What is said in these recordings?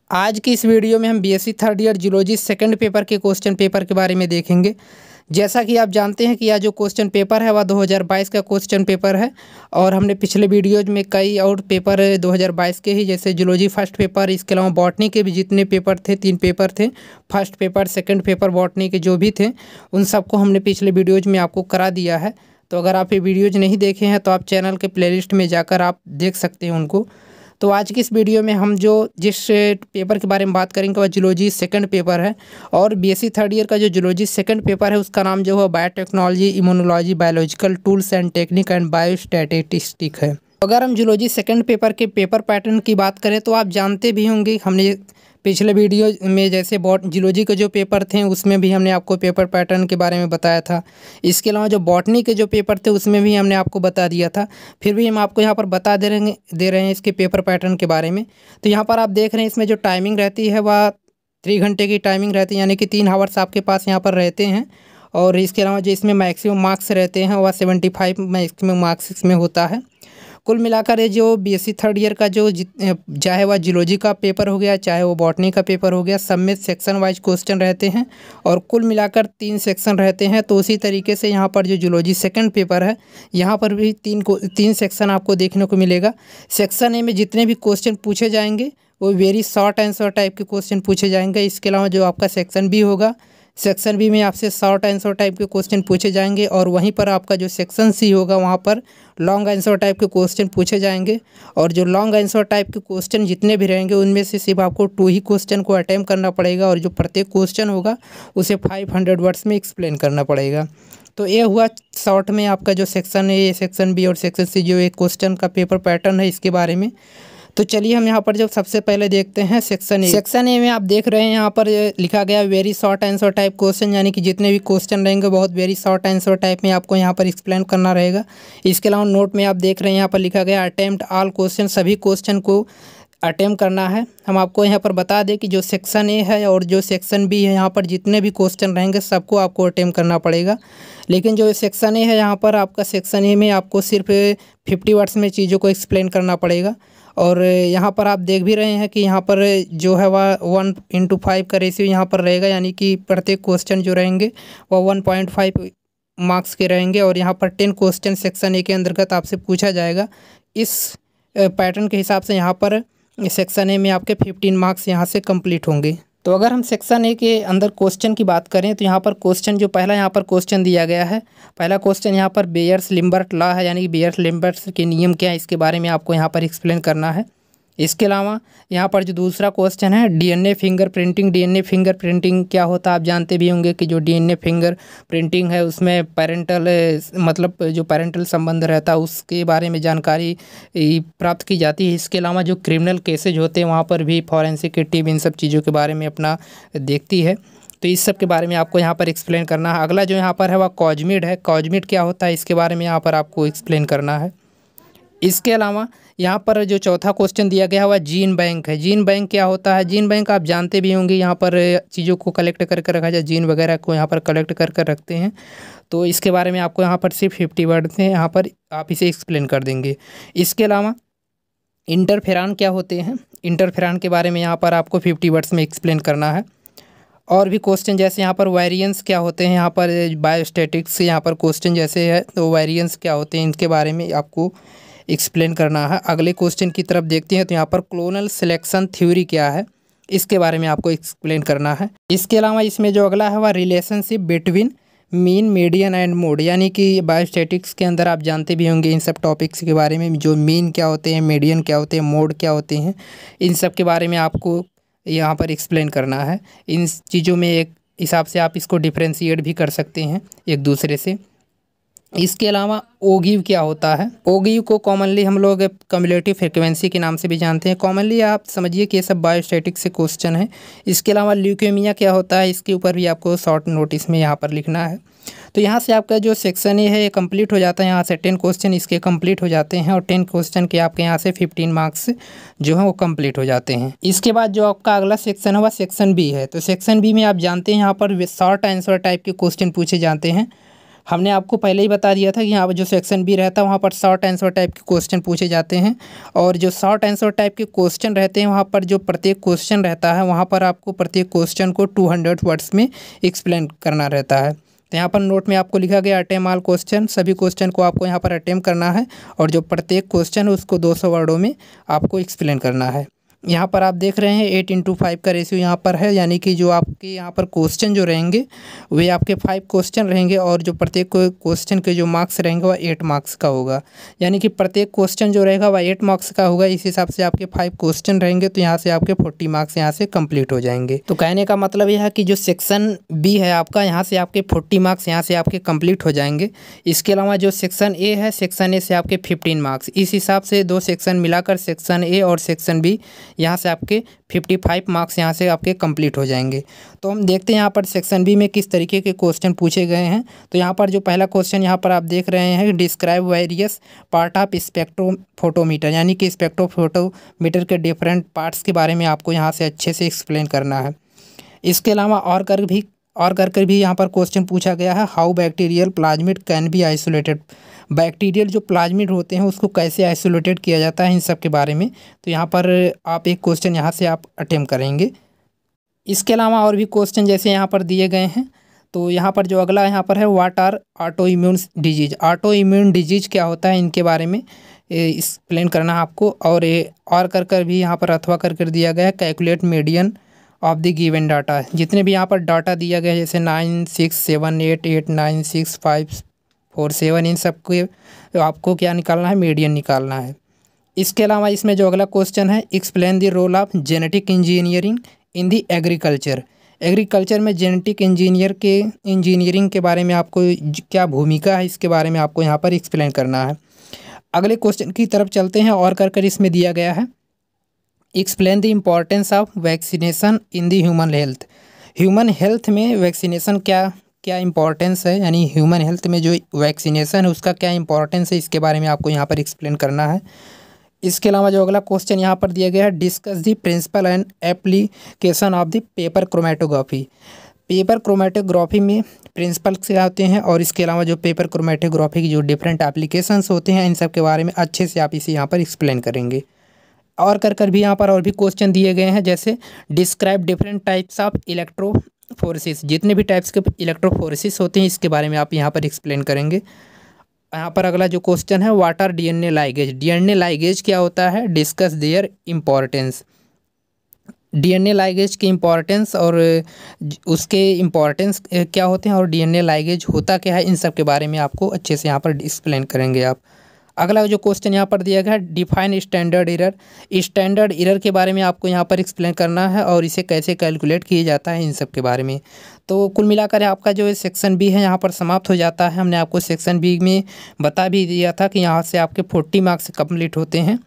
आज की इस वीडियो में हम BSc third year geology second paper के क्वेश्चन पेपर के बारे में देखेंगे। जैसा कि आप जानते हैं कि यह जो क्वेश्चन पेपर है वह 2022 का क्वेश्चन पेपर है और हमने पिछले वीडियोज में कई और पेपर 2022 के ही जैसे जियोलॉजी फर्स्ट पेपर, इसके अलावा बॉटनी के भी जितने पेपर थे 3 पेपर थे, first paper second paper botany के जो भी थे उन सबको हमने पिछले वीडियोज में आपको करा दिया है। तो अगर आप ये वीडियोज नहीं देखे हैं तो आप चैनल के प्लेलिस्ट में जाकर आप देख सकते हैं उनको। तो आज की इस वीडियो में हम जिस पेपर के बारे में बात करेंगे वह जियोलॉजी सेकंड पेपर है और बीएससी थर्ड ईयर का जो जियोलॉजी सेकंड पेपर है उसका नाम जो है biotechnology, immunology, biological tools and technique and biostatistic है। अगर हम जियोलॉजी सेकंड पेपर के पेपर पैटर्न की बात करें तो आप जानते भी होंगे, हमने पिछले वीडियो में जैसे जियोलॉजी के जो पेपर थे उसमें भी हमने आपको पेपर पैटर्न के बारे में बताया था। इसके अलावा जो बॉटनी के जो पेपर थे उसमें भी हमने आपको बता दिया था। फिर भी हम आपको यहाँ पर बता दे रहे हैं इसके पेपर पैटर्न के बारे में। तो यहाँ पर आप देख रहे हैं इसमें जो टाइमिंग रहती है वह 3 घंटे की टाइमिंग रहती है, यानी कि 3 आवर्स आपके पास यहाँ पर रहते हैं। और इसके अलावा जो इसमें मैक्सिमम मार्क्स रहते हैं वह 75 मैक्सिमम मार्क्स इसमें होता है। कुल मिलाकर ये जो बीएससी थर्ड ईयर का जो चाहे वह जियोलॉजी का पेपर हो गया चाहे वो बॉटनी का पेपर हो गया, सब में सेक्शन वाइज क्वेश्चन रहते हैं और कुल मिलाकर 3 सेक्शन रहते हैं। तो उसी तरीके से यहाँ पर जो जियोलॉजी सेकंड पेपर है यहाँ पर भी 3 सेक्शन आपको देखने को मिलेगा। सेक्शन ए में जितने भी क्वेश्चन पूछे जाएंगे वो वेरी शॉर्ट आंसर टाइप के क्वेश्चन पूछे जाएंगे। इसके अलावा जो आपका सेक्शन बी होगा, सेक्शन बी में आपसे शॉर्ट आंसर टाइप के क्वेश्चन पूछे जाएंगे और वहीं पर आपका जो सेक्शन सी होगा वहाँ पर लॉन्ग आंसर टाइप के क्वेश्चन पूछे जाएंगे। और जो लॉन्ग आंसर टाइप के क्वेश्चन जितने भी रहेंगे उनमें से सिर्फ आपको 2 ही क्वेश्चन को अटेम्प्ट करना पड़ेगा और जो प्रत्येक क्वेश्चन होगा उसे 500 वर्ड्स में एक्सप्लेन करना पड़ेगा। तो ये हुआ शॉर्ट में आपका जो सेक्शन ए, सेक्शन बी और सेक्शन सी जो एक क्वेश्चन का पेपर पैटर्न है इसके बारे में। तो चलिए हम यहाँ पर जब सबसे पहले देखते हैं सेक्शन ए। सेक्शन ए में आप देख रहे हैं यहाँ पर लिखा गया very short answer type question, यानी कि जितने भी क्वेश्चन रहेंगे बहुत वेरी शॉर्ट आंसर टाइप में आपको यहाँ पर एक्सप्लेन करना रहेगा। इसके अलावा नोट में आप देख रहे हैं यहाँ पर लिखा गया अटेम्प्ट ऑल क्वेश्चन, सभी क्वेश्चन को अटेम्प्ट करना है। हम आपको यहाँ पर बता दें कि जो सेक्शन ए है और जो सेक्शन बी है यहाँ पर जितने भी क्वेश्चन रहेंगे सबको आपको अटेम्प्ट करना पड़ेगा। लेकिन जो सेक्शन ए है यहाँ पर आपका सेक्शन ए में आपको सिर्फ 50 वर्ड्स में चीज़ों को एक्सप्लेन करना पड़ेगा। और यहाँ पर आप देख भी रहे हैं कि यहाँ पर जो है वह 1:5 का रेशियो यहाँ पर रहेगा, यानी कि प्रत्येक क्वेश्चन जो रहेंगे वह 1.5 मार्क्स के रहेंगे। और यहाँ पर 10 क्वेश्चन सेक्शन ए के अंतर्गत आपसे पूछा जाएगा। इस पैटर्न के हिसाब से यहाँ पर सेक्शन ए में आपके 15 मार्क्स यहाँ से कंप्लीट होंगे। तो अगर हम सेक्शन ए के अंदर क्वेश्चन की बात करें तो यहाँ पर क्वेश्चन जो पहला यहाँ पर क्वेश्चन दिया गया है, पहला क्वेश्चन यहाँ पर बेयर्स-लिम्बर्ट लॉ है, यानी कि बेयर्स-लिम्बर्ट के नियम क्या है इसके बारे में आपको यहाँ पर एक्सप्लेन करना है। इसके अलावा यहाँ पर जो दूसरा क्वेश्चन है डीएनए फिंगरप्रिंटिंग। डीएनए फिंगरप्रिंटिंग क्या होता है आप जानते भी होंगे कि जो डीएनए फिंगरप्रिंटिंग है उसमें पेरेंटल मतलब जो पेरेंटल संबंध रहता है उसके बारे में जानकारी प्राप्त की जाती है। इसके अलावा जो क्रिमिनल केसेज होते हैं वहाँ पर भी फॉरेंसिक टीम इन सब चीज़ों के बारे में अपना देखती है। तो इस सब के बारे में आपको यहाँ पर एक्सप्लेन करना है। अगला जो यहाँ पर है वह कॉजमिड है। कॉजमिड क्या होता है इसके बारे में यहाँ पर आपको एक्सप्लेन करना है। इसके अलावा यहाँ पर जो चौथा क्वेश्चन दिया गया हुआ जीन बैंक है। जीन बैंक क्या होता है? जीन बैंक आप जानते भी होंगे, यहाँ पर चीज़ों को कलेक्ट करके रखा जाए, जीन वगैरह को यहाँ पर कलेक्ट कर रखते हैं। तो इसके बारे में आपको यहाँ पर सिर्फ 50 वर्ड से यहाँ पर आप इसे एक्सप्लेन कर देंगे। इसके अलावा इंटरफेरान क्या होते हैं, इंटरफेरान के बारे में यहाँ पर आपको 50 वर्ड्स में एक्सप्लेन करना है। और भी क्वेश्चन जैसे यहाँ पर वेरिएंस क्या होते हैं, यहाँ पर बायोस्टैटिक्स यहाँ पर क्वेश्चन जैसे है तो वेरिएंस क्या होते हैं इनके बारे में आपको एक्सप्लेन करना है। अगले क्वेश्चन की तरफ देखते हैं तो यहाँ पर क्लोनल सिलेक्शन थ्योरी क्या है इसके बारे में आपको एक्सप्लेन करना है। इसके अलावा इसमें जो अगला है वह relationship between mean, median and mode, यानी कि बायोस्टैटिक्स के अंदर आप जानते भी होंगे इन सब टॉपिक्स के बारे में, जो मीन क्या होते हैं, मीडियन क्या होते हैं, मोड क्या होते हैं, इन सब के बारे में आपको यहाँ पर एक्सप्लेन करना है। इन चीज़ों में एक हिसाब से आप इसको डिफ्रेंशिएट भी कर सकते हैं एक दूसरे से। इसके अलावा ओगिव क्या होता है? ओगिव को कॉमनली हम लोग कम्युलेटिव फ्रिक्वेंसी के नाम से भी जानते हैं। कॉमनली आप समझिए कि ये सब बायोस्टैटिक्स से क्वेश्चन है। इसके अलावा ल्यूकेमिया क्या होता है इसके ऊपर भी आपको शॉर्ट नोटिस में यहाँ पर लिखना है। तो यहाँ से आपका जो सेक्शन ए है ये कंप्लीट हो जाता है। यहाँ से 10 क्वेश्चन इसके कंप्लीट हो जाते हैं और 10 क्वेश्चन के आपके यहाँ से 15 मार्क्स जो है वो कंप्लीट हो जाते हैं। इसके बाद जो आपका अगला सेक्शन है वह सेक्शन बी है। तो सेक्शन बी में आप जानते हैं यहाँ पर शॉर्ट आंसर टाइप के क्वेश्चन पूछे जाते हैं। हमने आपको पहले ही बता दिया था कि यहाँ पर जो सेक्शन बी रहता है वहाँ पर शॉर्ट आंसर टाइप के क्वेश्चन पूछे जाते हैं, और जो शॉर्ट आंसर टाइप के क्वेश्चन रहते हैं वहाँ पर जो प्रत्येक क्वेश्चन रहता है वहाँ पर आपको प्रत्येक क्वेश्चन को 200 वर्ड्स में एक्सप्लेन करना रहता है। तो यहाँ पर नोट में आपको लिखा गया अटेम्प्ट ऑल क्वेश्चन, सभी क्वेश्चन को आपको यहाँ पर अटेम्प्ट करना है, और जो प्रत्येक क्वेश्चन है उसको 200 वर्डों में आपको एक्सप्लेन करना है। यहाँ पर आप देख रहे हैं 8:5 का रेशियो यहाँ पर है, यानी कि जो आपके यहाँ पर क्वेश्चन जो रहेंगे वे आपके 5 क्वेश्चन रहेंगे, और जो प्रत्येक क्वेश्चन के जो मार्क्स रहेंगे वह 8 मार्क्स का होगा, यानी कि प्रत्येक क्वेश्चन जो रहेगा वह 8 मार्क्स का होगा। इस हिसाब से आपके 5 क्वेश्चन रहेंगे, तो यहाँ से आपके 40 मार्क्स यहाँ से कंप्लीट हो जाएंगे। तो कहने का मतलब यह है कि जो सेक्शन बी है आपका, यहाँ से आपके 40 मार्क्स यहाँ से आपके कंप्लीट हो जाएंगे। इसके अलावा जो सेक्शन ए है, सेक्शन ए से आपके 15 मार्क्स, इस हिसाब से 2 सेक्शन मिलाकर सेक्शन ए और सेक्शन बी यहाँ से आपके 55 मार्क्स यहाँ से आपके कंप्लीट हो जाएंगे। तो हम देखते हैं यहाँ पर सेक्शन बी में किस तरीके के क्वेश्चन पूछे गए हैं। तो यहाँ पर जो पहला क्वेश्चन यहाँ पर आप देख रहे हैं, describe various part of spectrophotometer, यानी कि स्पेक्ट्रोफोटोमीटर के डिफरेंट पार्ट्स के बारे में आपको यहाँ से अच्छे से एक्सप्लेन करना है। इसके अलावा और कर भी यहाँ पर क्वेश्चन पूछा गया है, how bacterial plasmid can be isolated, bacterial जो प्लाज्मिड होते हैं उसको कैसे आइसोलेटेड किया जाता है, इन सब के बारे में। तो यहाँ पर आप एक क्वेश्चन यहाँ से आप अटेम्प्ट करेंगे। इसके अलावा और भी क्वेश्चन जैसे यहाँ पर दिए गए हैं। तो यहाँ पर जो अगला यहाँ पर है, what are autoimmune disease, autoimmune disease क्या होता है इनके बारे में एक्सप्लेन करना है आपको। और कर भी यहाँ पर अथवा कर दिया गया है, calculate median of the given data, जितने भी यहाँ पर डाटा दिया गया है जैसे 9, 6, 7, 8, 8, 9, 6, 5, 4, 7, इन सब के आपको क्या निकालना है, मीडियन निकालना है। इसके अलावा इसमें जो अगला क्वेश्चन है, explain the role of genetic engineering in the agriculture, agriculture में जेनेटिक इंजीनियरिंग के बारे में आपको क्या भूमिका है, इसके बारे में आपको यहाँ पर एक्सप्लेन करना है। अगले क्वेश्चन की तरफ चलते हैं। और कर इसमें दिया गया है, explain the importance of vaccination in the human health, human health में वैक्सीनेशन क्या इंपॉर्टेंस है, यानी ह्यूमन हेल्थ में जो वैक्सीनेशन है उसका क्या इंपॉर्टेंस है, इसके बारे में आपको यहाँ पर एक्सप्लेन करना है। इसके अलावा जो अगला क्वेश्चन यहाँ पर दिया गया है, discuss the principle and application of the paper chromatography, paper chromatography में प्रिंसिपल क्या होते हैं, और इसके अलावा जो पेपर क्रोमेटोग्राफी की जो डिफरेंट एप्लीकेशंस होते हैं इन सब के बारे में अच्छे से आप इसे यहाँ पर एक्सप्लेन करेंगे। और कर भी यहाँ पर और भी क्वेश्चन दिए गए हैं, जैसे describe different types of electrophoresis, जितने भी टाइप्स के इलेक्ट्रोफोरेसिस होते हैं इसके बारे में आप यहाँ पर एक्सप्लेन करेंगे। यहाँ पर अगला जो क्वेश्चन है, what are DNA ligase, DNA ligase क्या होता है, discuss their importance, DNA ligase की इम्पॉर्टेंस और उसके इम्पॉर्टेंस क्या होते हैं और डीएनए लाइगेज होता क्या है, इन सब के बारे में आपको अच्छे से यहाँ पर एक्सप्लेन करेंगे आप। अगला जो क्वेश्चन यहाँ पर दिया गया है, define standard error, standard error के बारे में आपको यहाँ पर एक्सप्लेन करना है और इसे कैसे कैलकुलेट किया जाता है, इन सब के बारे में। तो कुल मिलाकर आपका जो सेक्शन बी है यहाँ पर समाप्त हो जाता है। हमने आपको सेक्शन बी में बता भी दिया था कि यहाँ से आपके 40 मार्क्स कंप्लीट होते हैं।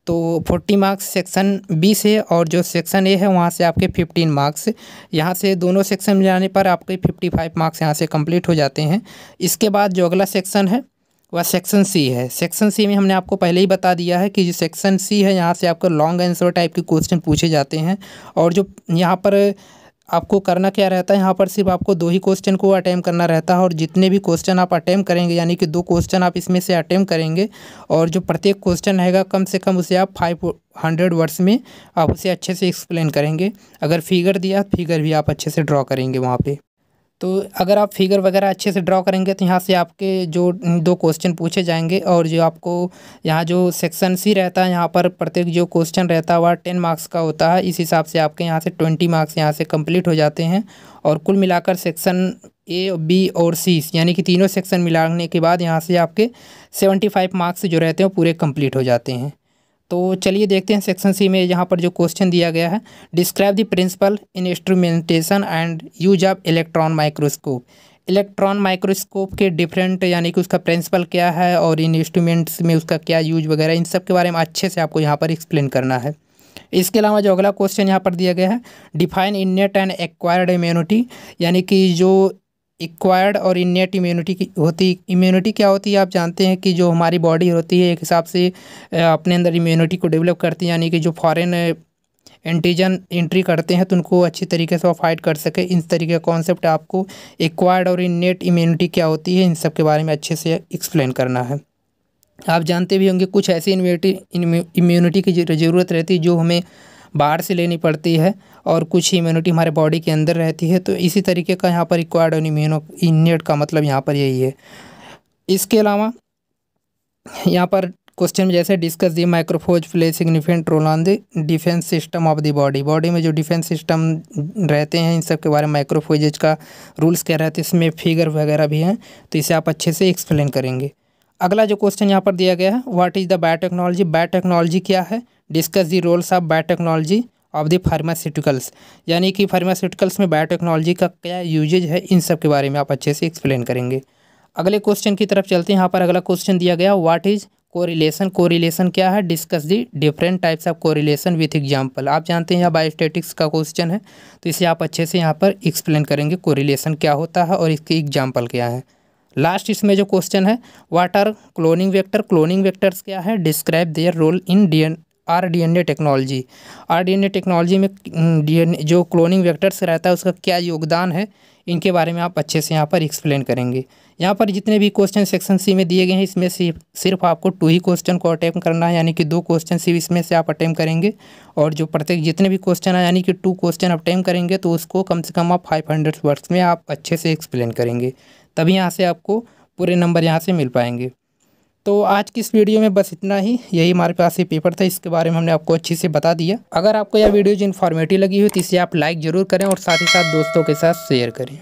तो 40 मार्क्स सेक्शन बी से, और जो सेक्शन ए है वहाँ से आपके 15 मार्क्स, यहाँ से दोनों सेक्शन में जाने पर आपके 55 मार्क्स यहाँ से कंप्लीट हो जाते हैं। इसके बाद जो अगला सेक्शन है वह सेक्शन सी है। सेक्शन सी में हमने आपको पहले ही बता दिया है कि जो सेक्शन सी है यहाँ से आपको लॉन्ग आंसर टाइप के क्वेश्चन पूछे जाते हैं, और जो यहाँ पर आपको करना क्या रहता है, यहाँ पर सिर्फ आपको 2 ही क्वेश्चन को अटेम्प्ट करना रहता है, और जितने भी क्वेश्चन आप अटेम्प्ट करेंगे, यानी कि 2 क्वेश्चन आप इसमें से अटेम्प्ट करेंगे, और जो प्रत्येक क्वेश्चन रहेगा कम से कम उसे आप 500 वर्ड्स में आप उसे अच्छे से एक्सप्लेन करेंगे। अगर फिगर दिया, फिगर भी आप अच्छे से ड्रॉ करेंगे वहाँ पे। तो अगर आप फिगर वगैरह अच्छे से ड्रॉ करेंगे तो यहाँ से आपके जो 2 क्वेश्चन पूछे जाएंगे, और जो आपको यहाँ जो सेक्शन सी रहता है यहाँ पर प्रत्येक जो क्वेश्चन रहता है वह 10 मार्क्स का होता है। इस हिसाब से आपके यहाँ से 20 मार्क्स यहाँ से कंप्लीट हो जाते हैं, और कुल मिलाकर सेक्शन ए, बी और सी, यानी कि तीनों सेक्शन मिलाने के बाद यहाँ से आपके 75 मार्क्स जो रहते हैं वो पूरे कंप्लीट हो जाते हैं। तो चलिए देखते हैं सेक्शन सी में यहाँ पर जो क्वेश्चन दिया गया है, describe the principle in instrumentation and use of electron microscope, electron microscope के डिफरेंट, यानी कि उसका प्रिंसिपल क्या है और इन इंस्ट्रूमेंट्स में उसका क्या यूज वगैरह, इन सब के बारे में अच्छे से आपको यहाँ पर एक्सप्लेन करना है। इसके अलावा जो अगला क्वेश्चन यहाँ पर दिया गया है, डिफाइन इनेट एंड एक्वायर्ड इम्यूनिटी, यानी कि जो एक्वायर्ड और इनेट इम्यूनिटी की होती, इम्यूनिटी क्या होती है आप जानते हैं कि जो हमारी बॉडी होती है एक हिसाब से अपने अंदर इम्यूनिटी को डेवलप करती है, यानी कि जो फॉरेन एंटीजन एंट्री करते हैं तो उनको अच्छी तरीके से वो फाइट कर सके। इन तरीके का कॉन्सेप्ट आपको एक्वायर्ड और इनेट इम्यूनिटी क्या होती है इन सब के बारे में अच्छे से एक्सप्लेन करना है। आप जानते भी होंगे कुछ ऐसी इम्यूनिटी की ज़रूरत रहती है जो हमें बाहर से लेनी पड़ती है और कुछ इम्यूनिटी हमारे बॉडी के अंदर रहती है। तो इसी तरीके का यहाँ पर एक्वायर्ड और इनेट का मतलब यहाँ पर यही है। इसके अलावा यहाँ पर क्वेश्चन में जैसे discuss the macrophages play significant role on the defence system of the body में जो डिफेंस सिस्टम रहते हैं इन सब के बारे में माइक्रोफोजेज का रूल्स क्या रहते हैं, इसमें फिगर वगैरह भी हैं, तो इसे आप अच्छे से एक्सप्लेन करेंगे। अगला जो क्वेश्चन यहाँ पर दिया गया है, what is the biotechnology, biotechnology क्या है, discuss the roles of biotechnology of the pharmaceuticals, यानी कि फार्मास्यूटिकल्स में बायोटेक्नोलॉजी का क्या यूजेज है, इन सब के बारे में आप अच्छे से एक्सप्लेन करेंगे। अगले क्वेश्चन की तरफ चलते हैं। यहाँ पर अगला क्वेश्चन दिया गया, व्हाट इज़ कोरिलेशन, कोरिलेशन क्या है, discuss the different types of correlation with example. आप जानते हैं यह बायोस्टैटिक्स का क्वेश्चन है, तो इसे आप अच्छे से यहाँ पर एक्सप्लेन करेंगे कोरिलेशन क्या होता है और इसके एग्जांपल क्या है। लास्ट इसमें जो क्वेश्चन है, what are cloning vector, cloning vectors क्या है, describe their role in rDNA technology, rDNA technology में डीएनए जो क्लोनिंग वेक्टर्स रहता है उसका क्या योगदान है, इनके बारे में आप अच्छे से यहाँ पर एक्सप्लेन करेंगे। यहाँ पर जितने भी क्वेश्चन सेक्शन सी में दिए गए हैं इसमें सिर्फ आपको 2 ही क्वेश्चन को अटेम्प्ट करना है, यानी कि 2 क्वेश्चन सिर्फ इसमें से आप अटेम्प्ट करेंगे और जो प्रत्येक जितने भी क्वेश्चन है यानी कि 2 क्वेश्चन अटेम्प्ट करेंगे तो उसको कम से कम आप 500 वर्ड्स में आप अच्छे से एक्सप्लेन करेंगे, तभी यहाँ से आपको पूरे नंबर यहाँ से मिल पाएंगे। तो आज की इस वीडियो में बस इतना ही, यही हमारे पास ये पेपर था, इसके बारे में हमने आपको अच्छे से बता दिया। अगर आपको यह वीडियो इन्फॉर्मेटिव लगी हो तो इसे आप लाइक ज़रूर करें और साथ ही साथ दोस्तों के साथ शेयर करें।